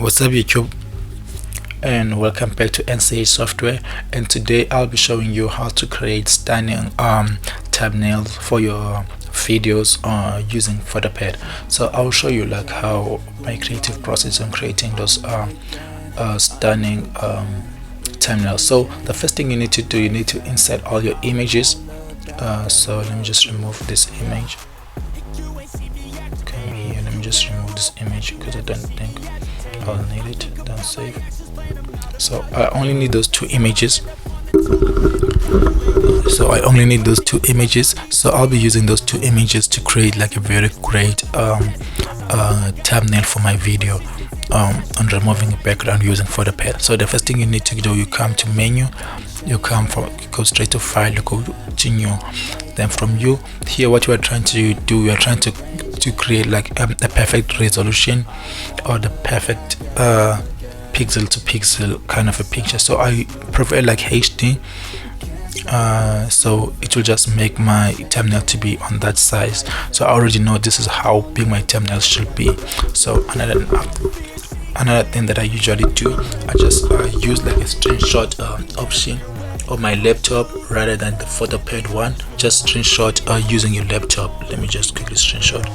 What's up YouTube, and welcome back to NCH Software. And today I'll be showing you how to create stunning thumbnails for your videos using PhotoPad. So I'll show you like how my creative process on creating those stunning thumbnails. So the first thing you need to do, you need to insert all your images. So let me just remove this image. Come here, let me just remove this image because I don't think I'll need it. Then save. So I only need those two images. So I'll be using those two images to create like a very great thumbnail for my video on removing a background using PhotoPad. So the first thing you need to do, you come to menu, you go straight to file, you go to new. Then from you here, what you are trying to do, you are trying to create like a perfect resolution or the perfect pixel to pixel kind of a picture. So I prefer like HD, so it will just make my thumbnail to be on that size. So I already know this is how big my thumbnail should be. So another thing that I usually do, I just use like a screenshot option on my laptop rather than the PhotoPad one. Just screenshot using your laptop. Let me just quickly screenshot.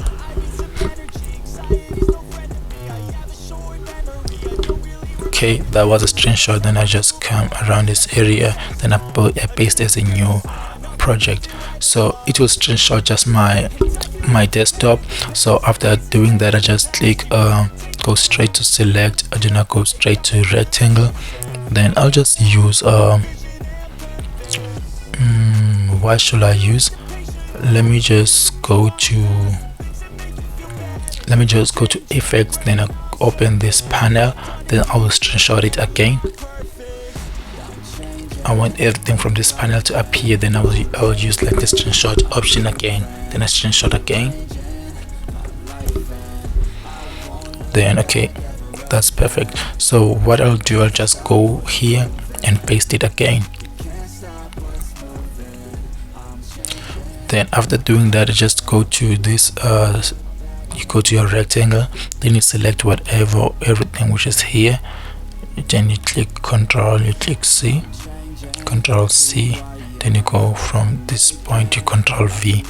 Okay, that was a screenshot. Then I just come around this area, then I paste as a new project. So it will screenshot just my desktop. So after doing that, I just click go straight to select. I do not go straight to rectangle. Then I'll just use what should I use? Let me just go to effects. Then I open this panel, then I will screenshot it again. I want everything from this panel to appear. Then I will use like the screenshot option again, then I screenshot again. Then okay, that's perfect. So what I'll do, I'll just go here and paste it again. Then after doing that, I just go to this you go to your rectangle, then you select everything which is here, then you click Control, you click C, Control C, then you go from this point to Control V.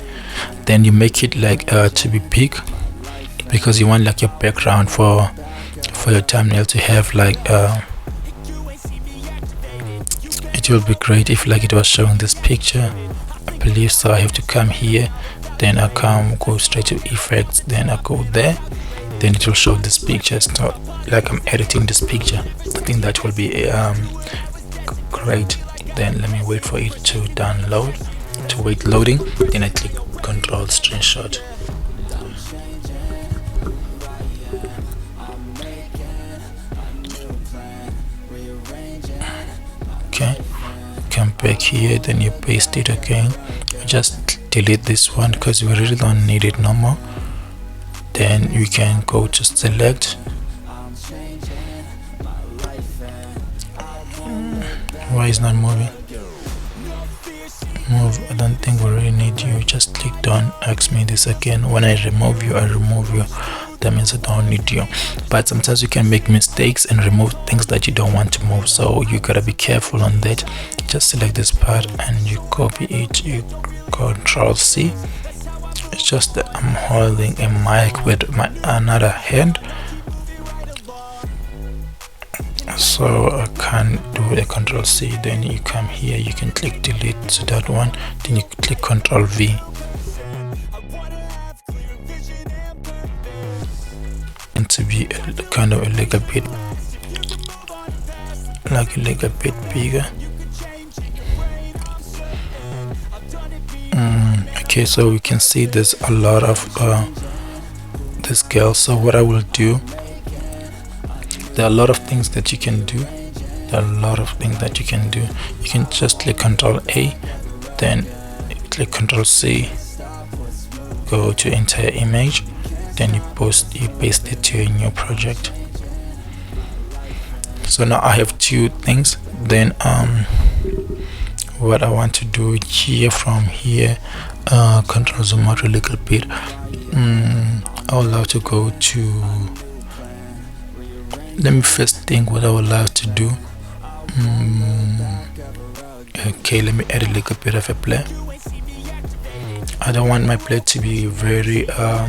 Then you make it like to be big, because you want like your background for your thumbnail to have like it will be great if like it was showing this picture, I believe. So I have to come here, then I go straight to effects, then I go there, then it will show this picture. It's not like I'm editing this picture. I think that will be great. Then let me wait for it to download, to wait loading. Then I click Control Screenshot. Okay, come back here, then you paste it again. Just delete this one because we really don't need it no more. Then you can go to select. Why is not moving? Move. I don't think we really need you. Just click don't ask me this again. When I remove you, that means I don't need you. But sometimes you can make mistakes and remove things that you don't want to move, so you gotta be careful on that. Just select this part and you copy it, you Control C. It's just that I'm holding a mic with my another hand, so I can't do a Control C. Then you come here, you can click delete to that one, then you click Control V. And to be kind of a little bit bigger. Okay, so we can see there's a lot of this girl. So what I will do, there are a lot of things that you can do. You can just click Control A, then click Control C, go to entire image, then you paste it to a new project. So now I have two things. Then what I want to do here, from here, control zoom out a little bit. I would love to go to let me first think what I would like to do. Okay, let me add a little bit of a play. I don't want my play to be very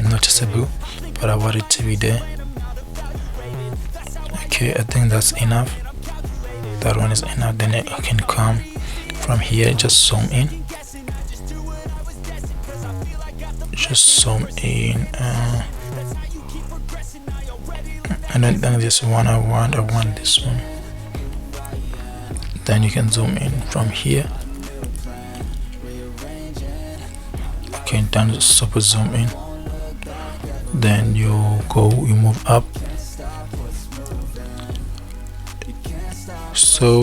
noticeable, but I want it to be there. Okay, I think that's enough. That one is enough. Then I can come from here, just zoom in. Just zoom in. I don't think this one I want this one. Then you can zoom in from here. Okay, then super zoom in. Then you move up. So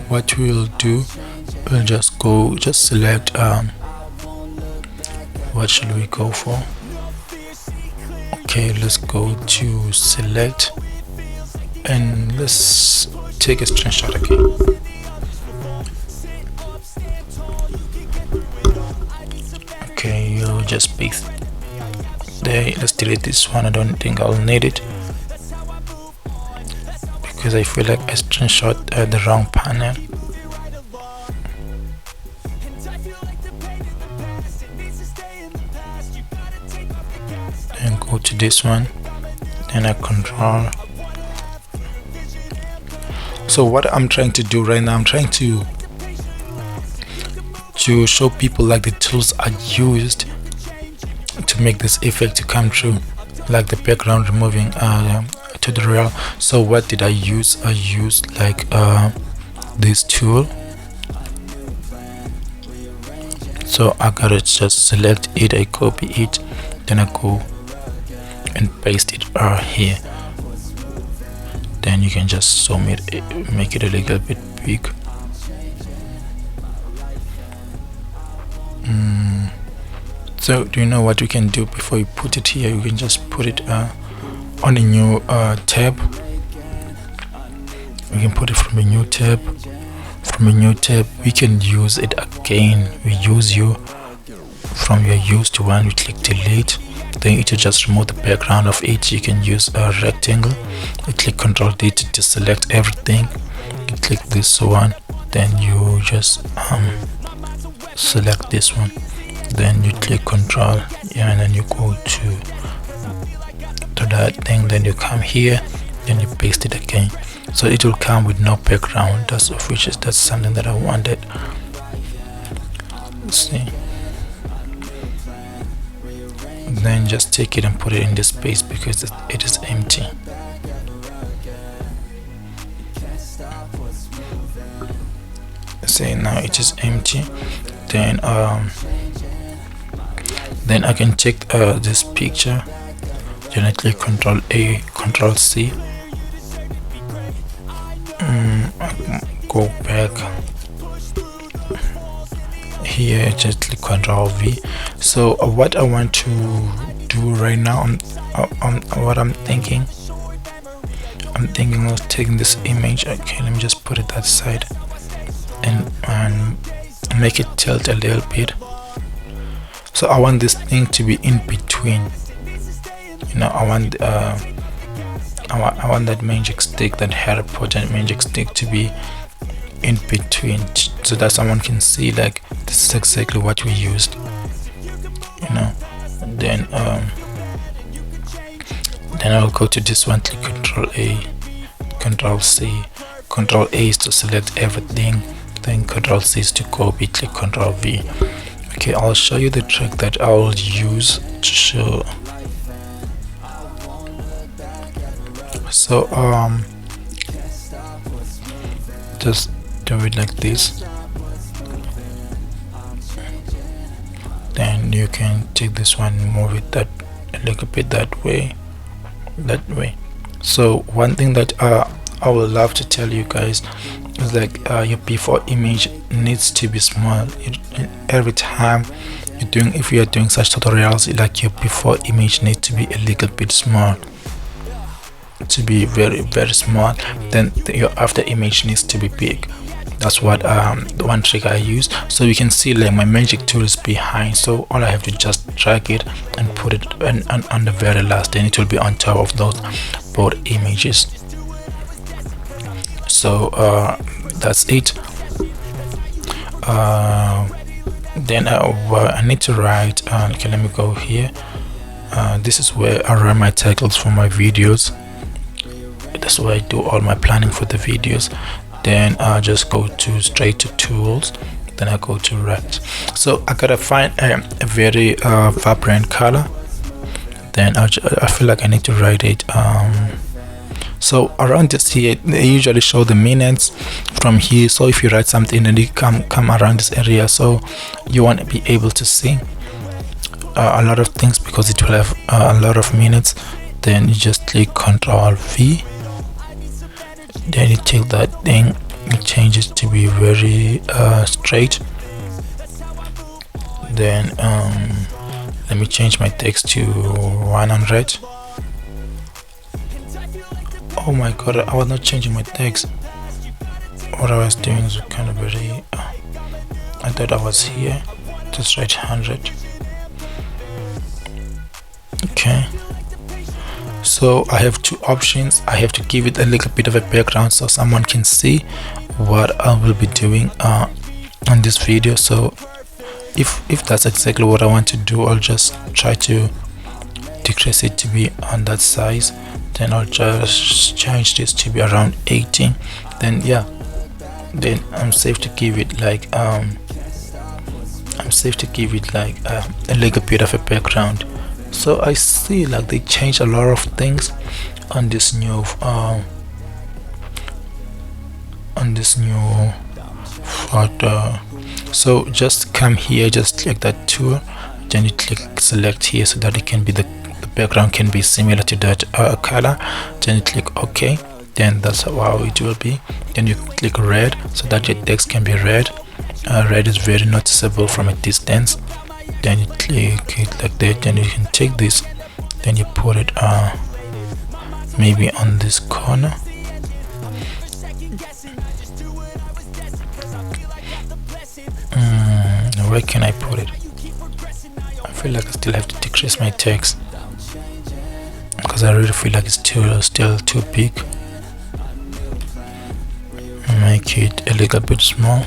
what we'll do, we'll just select what should we go for? Okay, let's go to select and let's take a screenshot again. Okay, you just paste there. Let's delete this one. I don't think I'll need it because I feel like I screenshot the wrong panel. Then go to this one, then I control. So what I'm trying to do right now, I'm trying to show people like the tools are used to make this effect to come true, like the background removing tutorial. So what did I use? I used like this tool. So I gotta just select it, I copy it, then I go and paste it here. Then you can just zoom it, make it a little bit big. So do you know what you can do before you put it here? You can just put it on a new tab. We can put it from a new tab. From a new tab, we can use it again. We use you from your used one. We click delete. Then it will just remove the background of it. You can use a rectangle. You click Ctrl D to select everything. You click this one. Then you just select this one. Then you click Ctrl, and then you go to that thing. Then you come here, then you paste it again. So it will come with no background. That's something that I wanted. Let's see. Then just take it and put it in this space because it is empty. See, now it is empty. Then I can check this picture. Then I click Ctrl A, Ctrl C. Go back here, just click Ctrl V. So what I want to do right now, what I'm thinking of taking this image. Okay, let me just put it that side and make it tilt a little bit. So I want this thing to be in between. You know, I want that magic stick, that Harry Potter magic stick, to be in between, so that someone can see like this is exactly what we used. You know. Then I'll go to this one, click Ctrl A, Ctrl C. Ctrl A is to select everything. Then Ctrl C is to copy. Click Ctrl V. Okay, I'll show you the trick that I'll use to show. So just do it like this. Then you can take this one, move it that a little bit that way. So one thing that I would love to tell you guys is like your before image needs to be small. Every time if you are doing such tutorials, like your before image needs to be a little bit small, to be very, very small. Then your after image needs to be big. That's what the one trick I use. So you can see like my magic tool is behind, so all I have to just drag it and put it on the very last, then it will be on top of those both images. So that's it. Then I need to write, okay, let me go here. This is where I write my titles for my videos. That's where I do all my planning for the videos. Then I just go straight to tools, then I go to write. So I gotta find a very vibrant color. Then I feel like I need to write it. So around this here, they usually show the minutes from here. So if you write something and you come around this area, so you want to be able to see a lot of things, because it will have a lot of minutes. Then you just click Ctrl V, then you take that thing, you change it to be very straight. Then let me change my text to 100. Oh my god, I was not changing my text. What I was doing is kind of very I thought I was here. Just write 100. Okay, so I have two options. I have to give it a little bit of a background so someone can see what I will be doing on this video. So if that's exactly what I want to do, I'll just try to decrease it to be on that size. Then I'll just change this to be around 18. Then yeah, then I'm safe to give it like a little bit of a background. So I see like they changed a lot of things on this new photo. So just come here, just click that tool, then you click select here so that it can be the background can be similar to that color. Then you click OK. Then that's how it will be. Then you click red so that your text can be red. Red is very noticeable from a distance. Then you click it like that. Then you can take this, then you put it maybe on this corner. Where can I put it? I feel like I still have to decrease my text because I really feel like it's still too big. Make it a little bit small.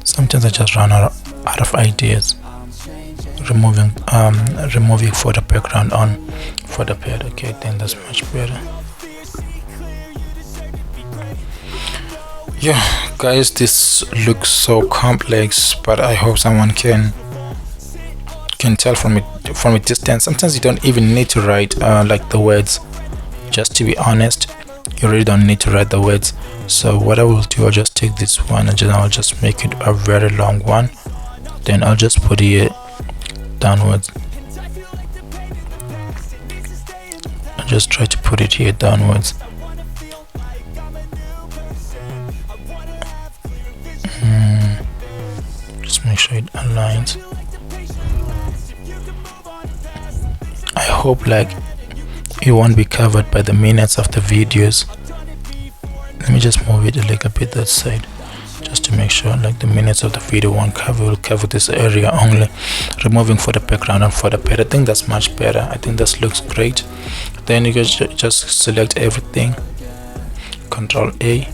Sometimes I just run out of ideas. Removing for the background on PhotoPad. Okay, then that's much better. Yeah, guys, this looks so complex, but I hope someone can tell from a distance. Sometimes you don't even need to write like the words. Just to be honest, you really don't need to write the words. So what I will do, I'll just take this one and I'll just make it a very long one. Then I'll just put it downwards. I'll just try to put it here downwards. Just make sure it aligns. I hope like it won't be covered by the minutes of the videos. Let me just move it a little bit that side, just to make sure like the minutes of the video will cover this area only. Removing for the background and for the pad. I think that's much better. I think this looks great. Then you can just select everything, Ctrl A,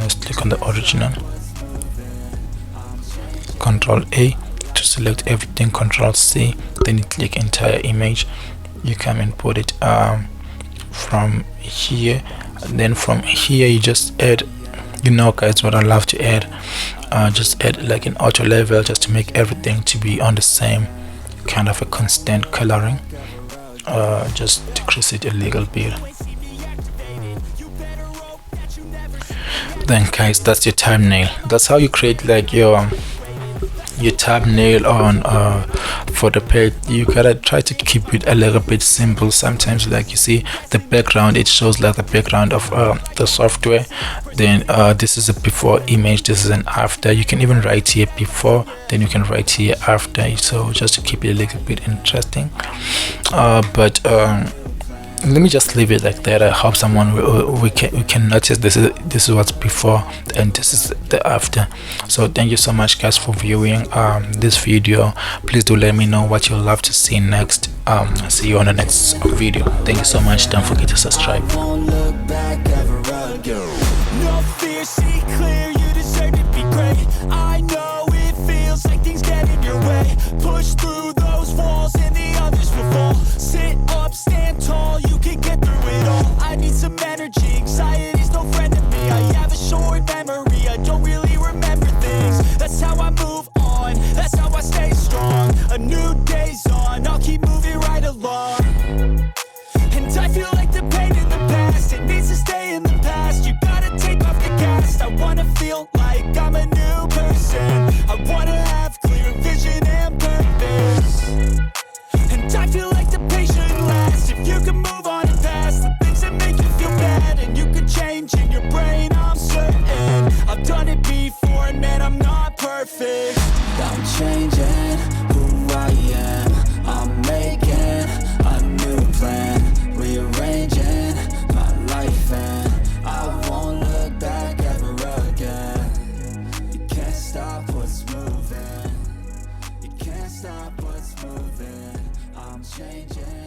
let's click on the original, Ctrl A to select everything, Ctrl C, then you click entire image. You come and put it from here, and then from here you just add, you know guys what I love to add, just add like an auto level, just to make everything to be on the same kind of a constant coloring. Just decrease it a little bit. Then guys, that's your thumbnail. That's how you create like your thumbnail on PhotoPad. You gotta try to keep it a little bit simple. Sometimes like you see the background, it shows like the background of the software. Then this is a before image, this is an after. You can even write here before, then you can write here after, so just to keep it a little bit interesting. But let me just leave it like that. I hope someone we can notice this is what's before and this is the after. So thank you so much, guys, for viewing this video. Please do let me know what you'd love to see next. See you on the next video. Thank you so much. Don't forget to subscribe. No fear, see clear, you deserve to be great. I know it feels like things get in your way. Push through those walls and the others will fall. Sit up, stand tall, you can get through it all. I need some energy, anxiety's no friend to me. I have a short memory, I don't really remember things. That's how I move on, that's how I stay strong. A new day's on, I'll keep moving right along. And I feel like the pain in the past, it needs to stay in the past. You gotta take off the cast. I wanna feel like I'm a new person. I wanna have clear vision and purpose. And I feel like the pain shouldn't last. If you can move on and past the things that make you feel bad, and you can change in your brain, I'm certain. I've done it before and man, I'm not perfect. I'm changing who I am. I'm making a new plan, rearranging my life, and I won't look back ever again. You can't stop what's moving. You can't stop what's moving. I'm changing.